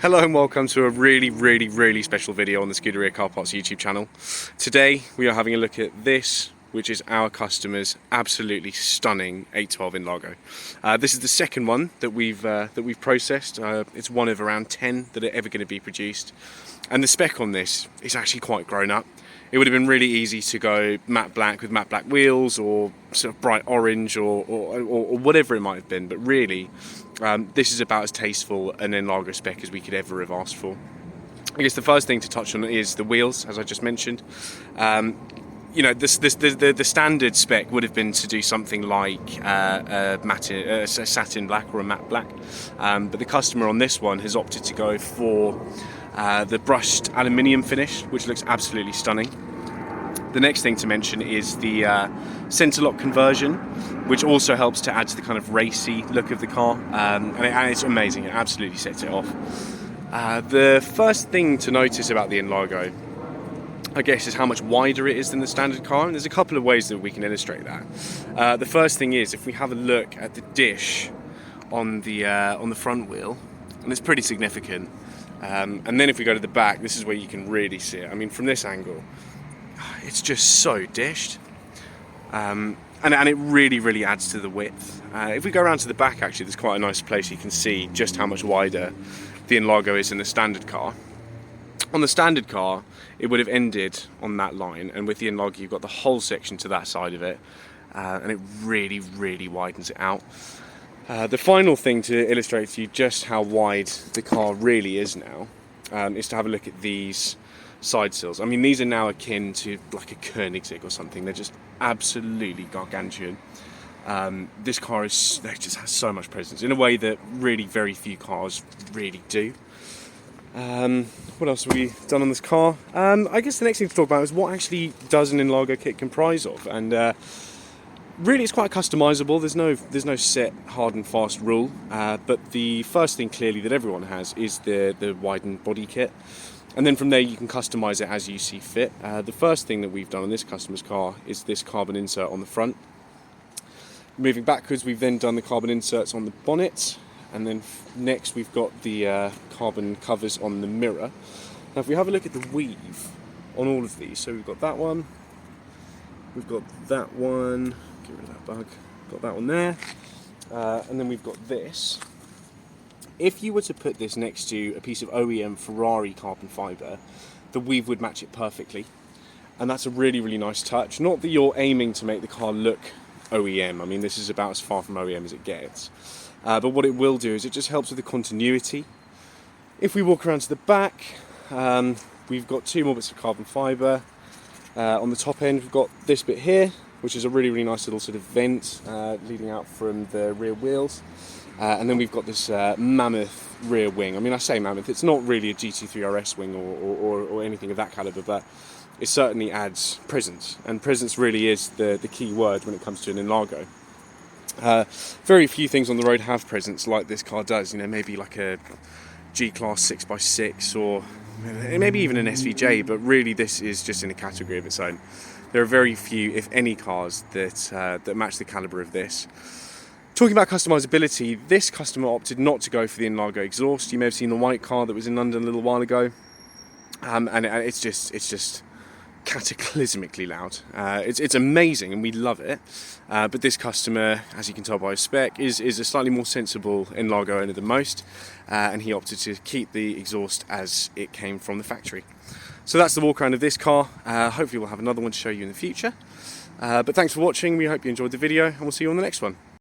Hello and welcome to a really special video on the Scuderia Car Parts YouTube channel. Today we are having a look at this, which is our customer's absolutely stunning 812 N Largo. This is the second one that we've processed. It's one of around 10 that are ever going to be produced, and the spec on this is actually quite grown up. It would have been really easy to go matte black with matte black wheels, or sort of bright orange, or whatever it might have been, but really this is about as tasteful an N Largo spec as we could ever have asked for. I guess the first thing to touch on is the wheels, as I just mentioned. You know, the standard spec would have been to do something like a satin black or a matte black, but the customer on this one has opted to go for the brushed aluminium finish, which looks absolutely stunning. The next thing to mention is the centre lock conversion, which also helps to add to the kind of racy look of the car, and it's amazing. It absolutely sets it off. The first thing to notice about the N Largo, I guess, is how much wider it is than the standard car, and there's a couple of ways that we can illustrate that. The first thing is, if we have a look at the dish on the front wheel, and it's pretty significant. And then if we go to the back, this is where you can really see it. I mean, from this angle, it's just so dished, and it really adds to the width. If we go around to the back, actually, there's quite a nice place you can see just how much wider the N Largo is in the standard car. On the standard car, it would have ended on that line, and with the N Largo, you've got the whole section to that side of it, and it really widens it out. The final thing to illustrate to you just how wide the car really is now is to have a look at these side sills. I mean, these are now akin to like a Koenigsegg or something. They're just absolutely gargantuan. This car just has so much presence in a way that really very few cars really do. What else have we done on this car? I guess the next thing to talk about is what actually does an N Largo kit comprise of, and really, it's quite customizable. There's no set hard and fast rule, but the first thing clearly that everyone has is the widened body kit, and then from there you can customize it as you see fit. The first thing that we've done on this customer's car is this carbon insert on the front. Moving backwards, we've then done the carbon inserts on the bonnet, and then next we've got the carbon covers on the mirror. Now if we have a look at the weave on all of these, so we've got that one, we've got that one, get rid of that bug, got that one there, and then we've got this. If you were to put this next to a piece of OEM Ferrari carbon fibre, the weave would match it perfectly, and that's a really nice touch. Not that you're aiming to make the car look OEM, I mean this is about as far from OEM as it gets, but what it will do is it just helps with the continuity. If we walk around to the back, we've got two more bits of carbon fibre. On the top end we've got this bit here, which is a really nice little sort of vent leading out from the rear wheels, and then we've got this mammoth rear wing. I mean, I say mammoth, it's not really a GT3 RS wing or anything of that calibre, but it certainly adds presence, and presence really is the key word when it comes to an N Largo. Very few things on the road have presence like this car does, you know, maybe like a G-Class 6x6 or maybe even an SVJ, but really this is just in a category of its own. There are very few, if any, cars that match the calibre of this. Talking about customizability, this customer opted not to go for the N Largo exhaust. You may have seen the white car that was in London a little while ago, and it's just cataclysmically loud. It's amazing and we love it, but this customer, as you can tell by his spec, is a slightly more sensible N Largo owner than most, and he opted to keep the exhaust as it came from the factory. So that's the walk around of this car. Hopefully we'll have another one to show you in the future, but thanks for watching. We hope you enjoyed the video, and we'll see you on the next one.